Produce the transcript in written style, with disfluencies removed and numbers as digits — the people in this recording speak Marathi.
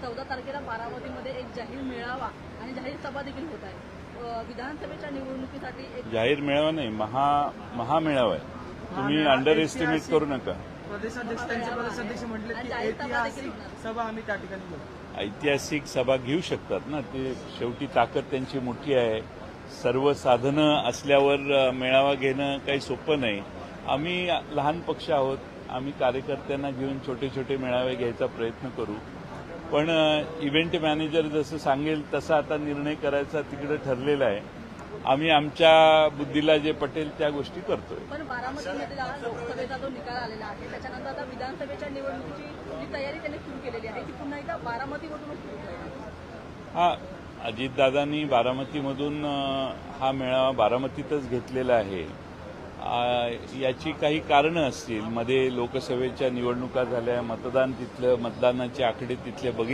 14 तारखेला बारामतीमध्ये एक जाहीर मेळावा आणि जाहीर सभा देखील होत आहे. विधानसभेच्या निवडणुकीसाठी एक जाहीर मेळावा नाही, महामेळावा आहे. तुम्ही अंडर एस्टिमेट करू नका. प्रदेशाध्यक्ष त्यांचे प्रदेशाध्यक्ष म्हटले की ऐतिहासिक सभा आम्ही त्या ठिकाणी घेऊ. ऐतिहासिक सभा घेऊ शकतात ना, ते शेवटी ताकद त्यांची मोठी आहे. सर्व साधनं असल्यावर मेळावा घेणं काही सोपं नाही. आम्ही लहान पक्ष आहोत, आम्ही कार्यकर्त्यांना घेऊन छोटे छोटे मेळावे घ्यायचा प्रयत्न करू. पण इव्हेंट मॅनेजर जसं सांगेल तसा आता निर्णय करायचा तिकडे ठरलेला आहे. आम्ही आमच्या बुद्धीला जे पटेल त्या गोष्टी करतोय. पण बारामतीमध्ये लोकसभेचा जो निकाल आलेला आहे त्याच्यानंतर आता विधानसभेच्या निवडणुकीची जी तयारी त्यांनी सुरू केलेली आहे ती पुन्हा एकदा बारामतीमधूनच सुरू होईल. हा, अजितदादांनी बारामतीमधून हा मेळावा बारामतीतच घेतलेला आहे. याची काही कारणं असतील. मध्ये लोकसभेच्या निवडणुका झाल्या, मतदानाचे आकडे तिथले बघितले.